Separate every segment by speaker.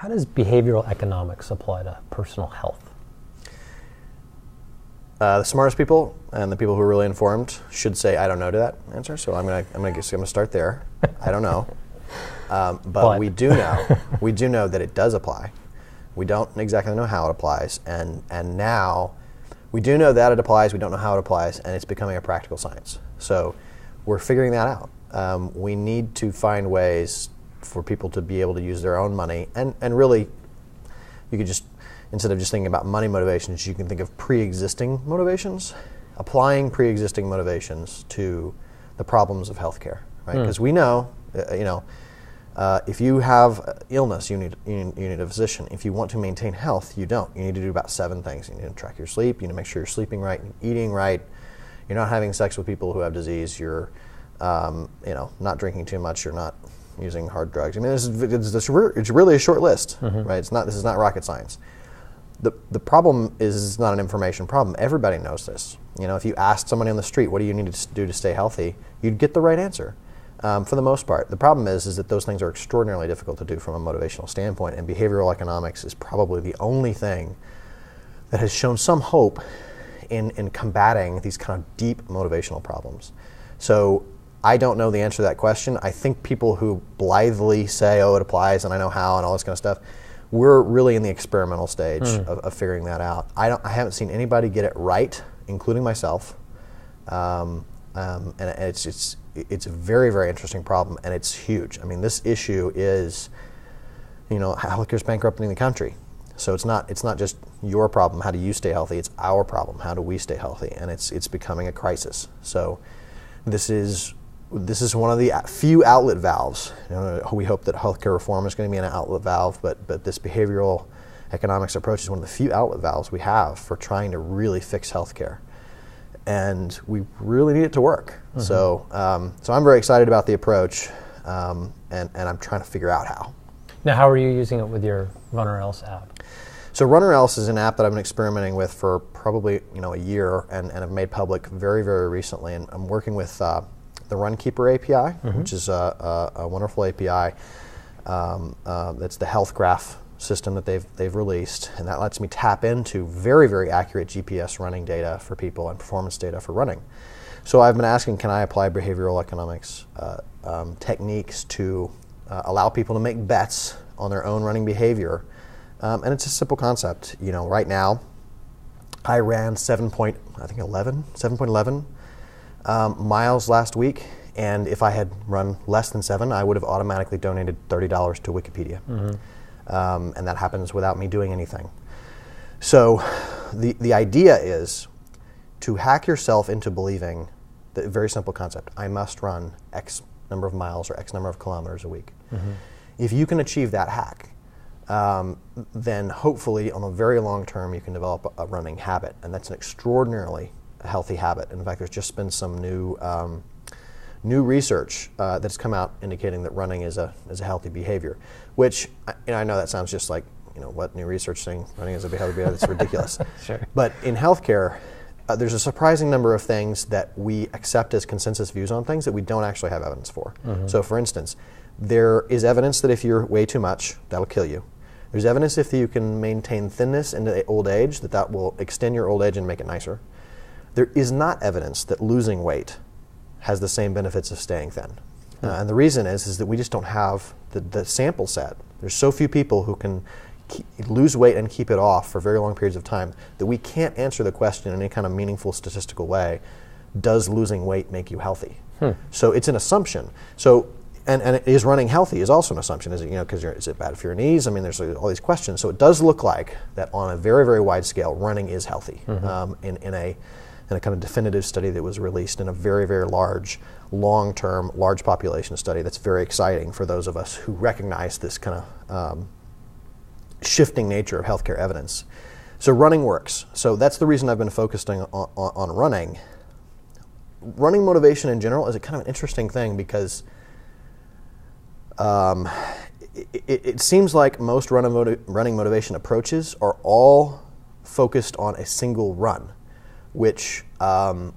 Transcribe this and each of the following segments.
Speaker 1: How does behavioral economics apply to personal health?
Speaker 2: The smartest people and the people who are really informed should say, "I don't know" to that answer. So I'm gonna start there. I don't know, but we do know. We do know that it does apply. We don't exactly know how it applies, and now we do know that it applies. We don't know how it applies, and it's becoming a practical science. So we're figuring that out. We need to find ways for people to be able to use their own money, and really, you could just, instead of just thinking about money motivations, you can think of pre-existing motivations, applying pre-existing motivations to the problems of healthcare, right? Because we know, if you have illness, you need a physician. If you want to maintain health, you don't. You need to do about 7 things. You need to track your sleep. You need to make sure you're sleeping right, eating right. You're not having sex with people who have disease. You're, not drinking too much. You're not using hard drugs. I mean, it's really a short list, right? This is not rocket science. The problem is it's not an information problem. Everybody knows this. If you asked somebody on the street, what do you need to do to stay healthy, you'd get the right answer for the most part. The problem is that those things are extraordinarily difficult to do from a motivational standpoint, and behavioral economics is probably the only thing that has shown some hope in combating these kind of deep motivational problems. So I don't know the answer to that question. I think people who blithely say, "Oh, it applies and I know how," and all this kind of stuff, we're really in the experimental stage of figuring that out. I haven't seen anybody get it right, including myself, and it's a very, very interesting problem, and it's huge. I mean, this issue is, healthcare's bankrupting the country, so it's not just your problem. How do you stay healthy? It's our problem. How do we stay healthy? And it's becoming a crisis. So this is one of the few outlet valves. We hope that healthcare reform is going to be an outlet valve, but this behavioral economics approach is one of the few outlet valves we have for trying to really fix healthcare, and we really need it to work. So I'm very excited about the approach, and I'm trying to figure out how.
Speaker 1: Now, how are you using it with your Runner Else app?
Speaker 2: So Runner Else is an app that I've been experimenting with for probably a year, and have made public very, very recently. And I'm working with the Runkeeper API, which is a wonderful API. That's the health graph system that they've released, and that lets me tap into very, very accurate GPS running data for people and performance data for running. So I've been asking, can I apply behavioral economics techniques to allow people to make bets on their own running behavior? And it's a simple concept. Right now, I ran 7.11 miles last week, and if I had run less than 7, I would have automatically donated $30 to Wikipedia. And that happens without me doing anything. So the idea is to hack yourself into believing the very simple concept: I must run X number of miles or X number of kilometers a week. If you can achieve that hack, then hopefully on the very long term you can develop a running habit, and that's an extraordinarily healthy habit. In fact, there's just been some new research that's come out indicating that running is a healthy behavior, which I know that sounds just like, what new research saying running is a healthy behavior? That's ridiculous.
Speaker 1: Sure.
Speaker 2: But in healthcare, there's a surprising number of things that we accept as consensus views on things that we don't actually have evidence for. So for instance, there is evidence that if you're way too much, that'll kill you. There's evidence if you can maintain thinness into old age, that will extend your old age and make it nicer. There is not evidence that losing weight has the same benefits of staying thin. And the reason is that we just don't have the sample set. There's so few people who can lose weight and keep it off for very long periods of time that we can't answer the question in any kind of meaningful statistical way: does losing weight make you healthy? So it's an assumption. So and is running healthy is also an assumption, is it? Because is it bad for your knees? I mean, there's all these questions. So it does look like that on a very, very wide scale, running is healthy in a kind of definitive study that was released in a very, very large, long-term, large population study. That's very exciting for those of us who recognize this kind of shifting nature of healthcare evidence. So running works. So that's the reason I've been focusing on running. Running motivation in general is a kind of an interesting thing because it seems like most running motivation approaches are all focused on a single run, which would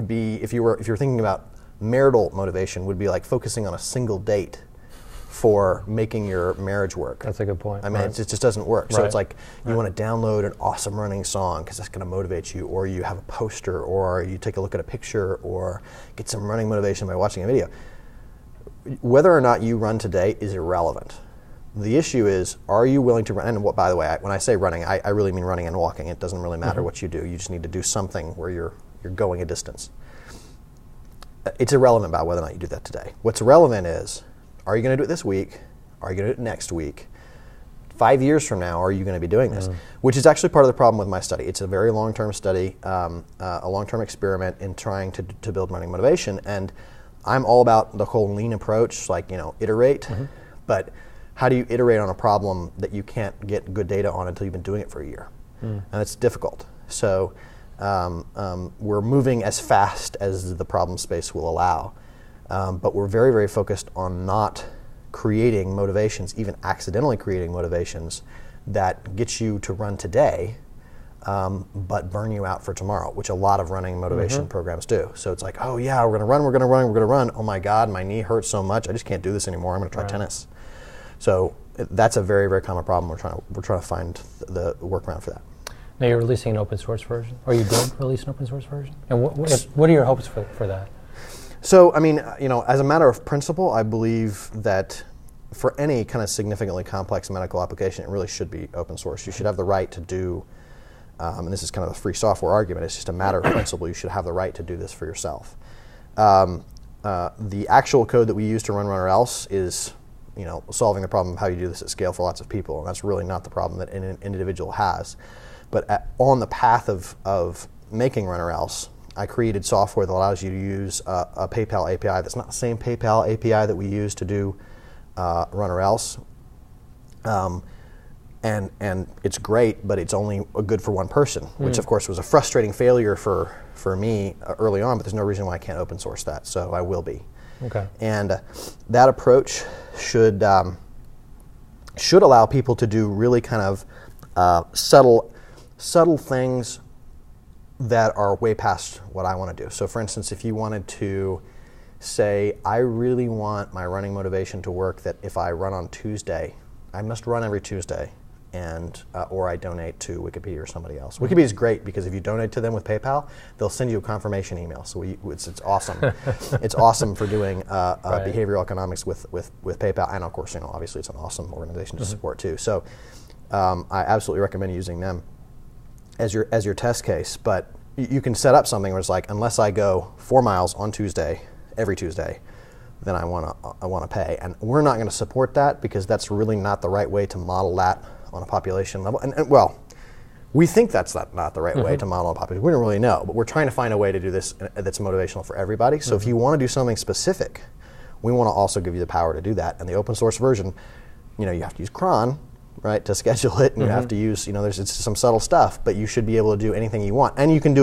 Speaker 2: be, if you're thinking about marital motivation, would be like focusing on a single date for making your marriage work.
Speaker 1: That's a good point.
Speaker 2: I mean, it just doesn't work.
Speaker 1: Right.
Speaker 2: So it's like you want to download an awesome running song because that's going to motivate you, or you have a poster, or you take a look at a picture, or get some running motivation by watching a video. Whether or not you run today is irrelevant. The issue is, are you willing to run? And by the way, when I say running, I really mean running and walking. It doesn't really matter what you do. You just need to do something where you're going a distance. It's irrelevant about whether or not you do that today. What's relevant is, are you going to do it this week? Are you going to do it next week? 5 years from now, are you going to be doing this? Which is actually part of the problem with my study. It's a very long-term study, a long-term experiment in trying to build running motivation. And I'm all about the whole lean approach, like, iterate. But how do you iterate on a problem that you can't get good data on until you've been doing it for a year? And it's difficult. So we're moving as fast as the problem space will allow. But we're very, very focused on not creating motivations, even accidentally creating motivations that get you to run today, but burn you out for tomorrow, which a lot of running motivation programs do. So it's like, oh yeah, we're going to run. Oh my God, my knee hurts so much, I just can't do this anymore. I'm going to try tennis. So that's a very, very common problem. We're trying to find the workaround for that.
Speaker 1: Now you're releasing an open source version, or you did release an open source version? And what are your hopes for that?
Speaker 2: So, I mean, as a matter of principle, I believe that for any kind of significantly complex medical application, it really should be open source. You should have the right to do, and this is kind of a free software argument, it's just a matter of principle, you should have the right to do this for yourself. The actual code that we use to run or else is, solving the problem of how you do this at scale for lots of people, and that's really not the problem that an individual has. But on the path of making run or else, I created software that allows you to use a PayPal API that's not the same PayPal API that we use to do run or else. And it's great, but it's only good for one person, which of course was a frustrating failure for me early on, but there's no reason why I can't open source that, so I will be.
Speaker 1: Okay.
Speaker 2: And that approach should allow people to do really kind of subtle things that are way past what I want to do. So for instance, if you wanted to say, I really want my running motivation to work that if I run on Tuesday, I must run every Tuesday, and or I donate to Wikipedia or somebody else. Wikipedia is great because if you donate to them with PayPal, they'll send you a confirmation email. So it's awesome. It's awesome for doing behavioral economics with PayPal, and of course, obviously it's an awesome organization to support too. So I absolutely recommend using them as your test case. But you can set up something where it's like, unless I go 4 miles on Tuesday, every Tuesday, then I want to pay. And we're not going to support that because that's really not the right way to model that on a population level. And well, we think that's not the right way to model a population. We don't really know, but we're trying to find a way to do this that's motivational for everybody. So if you want to do something specific, we want to also give you the power to do that. And the open source version, you have to use cron, right, to schedule it, and you have to use, it's some subtle stuff, but you should be able to do anything you want. And you can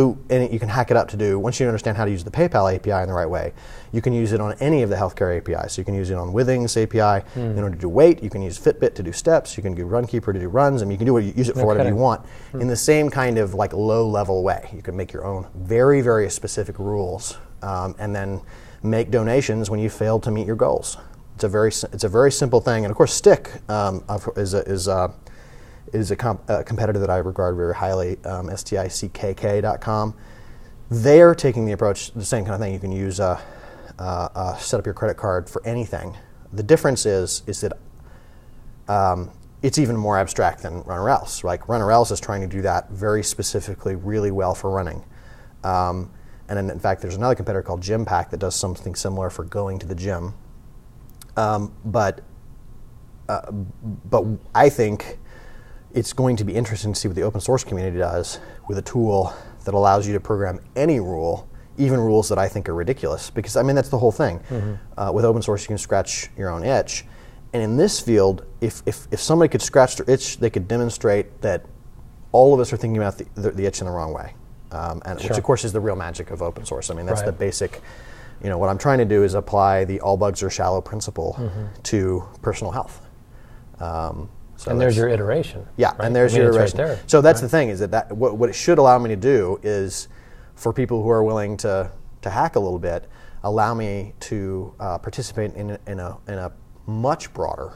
Speaker 2: hack it up to do, once you understand how to use the PayPal API in the right way, you can use it on any of the healthcare APIs. So you can use it on Withings API in order to do weight, you can use Fitbit to do steps, you can do Runkeeper to do runs, and you can use it for whatever you want in the same kind of like low-level way. You can make your own very, very specific rules and then make donations when you fail to meet your goals. It's a very simple thing, and of course, Stick is a competitor that I regard very highly. STICKK.com. They are taking the approach, the same kind of thing. You can use set up your credit card for anything. The difference is that it's even more abstract than Run or Else. Like Run or Else is trying to do that very specifically, really well for running. And then, in fact, there's another competitor called GymPack that does something similar for going to the gym. But I think it's going to be interesting to see what the open source community does with a tool that allows you to program any rule, even rules that I think are ridiculous. Because, I mean, that's the whole thing. With open source, you can scratch your own itch. And in this field, if somebody could scratch their itch, they could demonstrate that all of us are thinking about the itch in the wrong way. Which, of course, is the real magic of open source. I mean, that's the basic... what I'm trying to do is apply the all bugs are shallow principle to personal health.
Speaker 1: And there's your iteration.
Speaker 2: Yeah,
Speaker 1: right?
Speaker 2: and there's your iteration.
Speaker 1: Right there,
Speaker 2: so that's the thing, is that what it should allow me to do is, for people who are willing to hack a little bit, allow me to participate in a much broader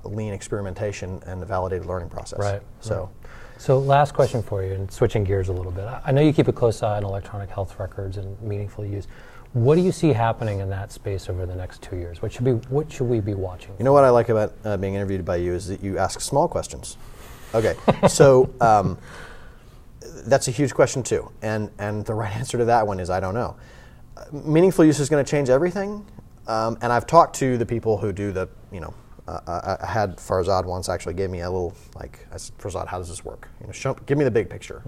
Speaker 2: lean experimentation and a validated learning process.
Speaker 1: Right.
Speaker 2: So.
Speaker 1: So last question for you, and switching gears a little bit. I know you keep a close eye on electronic health records and meaningful use. What do you see happening in that space over the next 2 years? What should we be watching?
Speaker 2: You know what I like about being interviewed by you is that you ask small questions. Okay, so that's a huge question too, and the right answer to that one is I don't know. Meaningful use is going to change everything, and I've talked to the people who do the, I had Farzad once actually gave me a little, like, I said, Farzad, how does this work? Give me the big picture.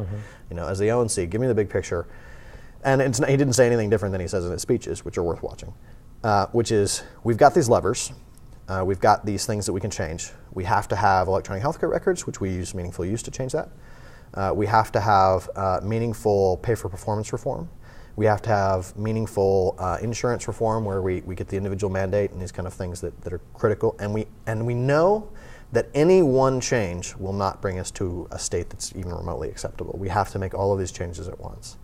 Speaker 2: As the ONC, give me the big picture. And he didn't say anything different than he says in his speeches, which are worth watching, which is we've got these levers. We've got these things that we can change. We have to have electronic healthcare records, which we use meaningful use to change that. We have to have meaningful pay-for-performance reform. We have to have meaningful insurance reform where we get the individual mandate and these kind of things that are critical. And we know that any one change will not bring us to a state that's even remotely acceptable. We have to make all of these changes at once.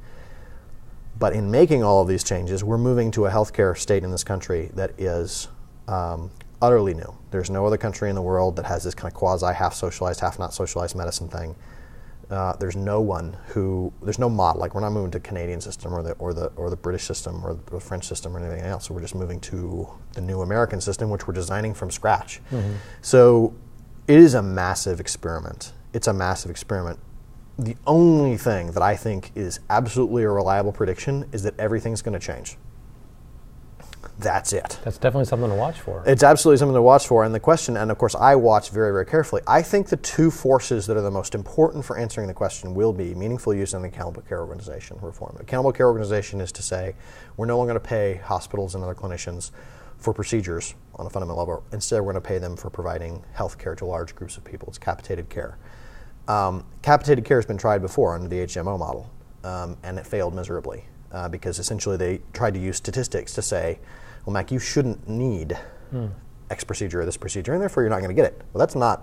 Speaker 2: But in making all of these changes, we're moving to a healthcare state in this country that is utterly new. There's no other country in the world that has this kind of quasi half socialized, half not socialized medicine thing. There's no model. Like, we're not moving to the Canadian system or the British system or the French system or anything else. So we're just moving to the new American system, which we're designing from scratch. So it is a massive experiment. It's a massive experiment. The only thing that I think is absolutely a reliable prediction is that everything's going to change. That's it.
Speaker 1: That's definitely something to watch for.
Speaker 2: It's absolutely something to watch for. And the question, and of course I watch very, very carefully, I think the two forces that are the most important for answering the question will be meaningful use and the accountable care organization reform. Accountable care organization is to say we're no longer going to pay hospitals and other clinicians for procedures on a fundamental level. Instead, we're going to pay them for providing health care to large groups of people. It's capitated care. Capitated care has been tried before under the HMO model, and it failed miserably because essentially they tried to use statistics to say, well, Mac, you shouldn't need X procedure or this procedure, and therefore you're not going to get it. Well, that's not.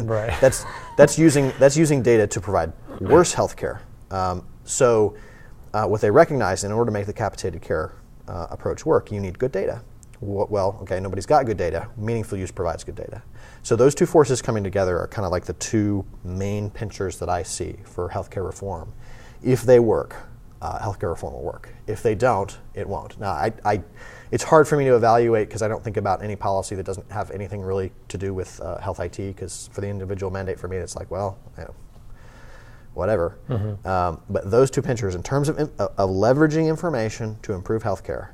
Speaker 1: Right.
Speaker 2: That's using data to provide worse health care. So what they recognize, in order to make the capitated care approach work, you need good data. Well, okay, nobody's got good data. Meaningful use provides good data. So those two forces coming together are kind of like the two main pinchers that I see for healthcare reform. If they work, healthcare reform will work. If they don't, it won't. Now, it's hard for me to evaluate because I don't think about any policy that doesn't have anything really to do with health IT, because for the individual mandate for me, it's like, well, whatever. But those two pinchers, in terms of leveraging information to improve healthcare,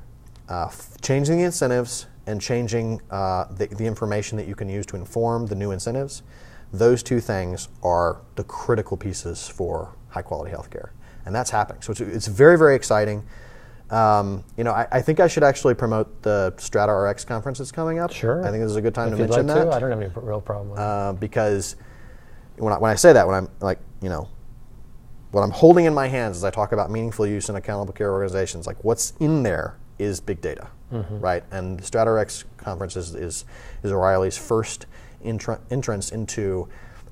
Speaker 2: changing the incentives and changing the information that you can use to inform the new incentives, those two things are the critical pieces for high-quality healthcare, and that's happening. So it's very, very exciting. I think I should actually promote the Strata RX conference that's coming up.
Speaker 1: Sure.
Speaker 2: I think this is a good time
Speaker 1: if
Speaker 2: to
Speaker 1: you'd
Speaker 2: mention
Speaker 1: like
Speaker 2: that.
Speaker 1: to, I don't have any real problem with it.
Speaker 2: Because when I say that, when I'm like, what I'm holding in my hands as I talk about meaningful use and accountable care organizations, like what's in there is big data, right? And the Strata RX conference is O'Reilly's first entrance into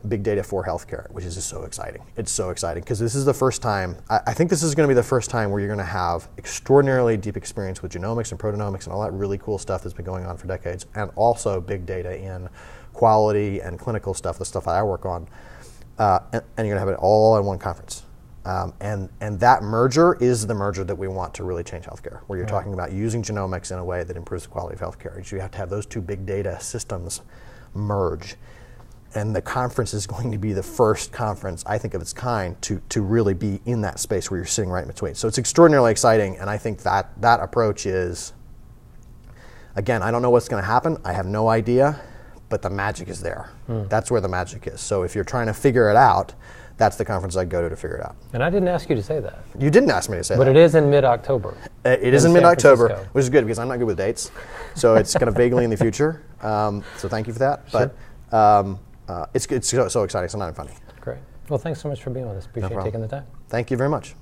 Speaker 2: big data for healthcare, which is just so exciting. It's so exciting because this is the first time, I think this is going to be the first time where you're going to have extraordinarily deep experience with genomics and proteomics and all that really cool stuff that's been going on for decades, and also big data in quality and clinical stuff, the stuff that I work on, and you're going to have it all in one conference. And that merger is the merger that we want to really change healthcare, where you're talking about using genomics in a way that improves the quality of healthcare. You have to have those two big data systems merge. And the conference is going to be the first conference, I think, of its kind to really be in that space where you're sitting right in between. So it's extraordinarily exciting, and I think that approach is, again, I don't know what's going to happen. I have no idea, but the magic is there. That's where the magic is. So if you're trying to figure it out, that's the conference I'd go to figure it out.
Speaker 1: And I didn't ask you to say that.
Speaker 2: You didn't ask me to say that.
Speaker 1: But it is in mid-October.
Speaker 2: It is in mid-October, which is good because I'm not good with dates. So it's kind of vaguely in the future. So thank you for that.
Speaker 1: Sure.
Speaker 2: But it's so exciting. It's not even funny.
Speaker 1: Great. Well, thanks so much for being with us. Appreciate you taking the time.
Speaker 2: Thank you very much.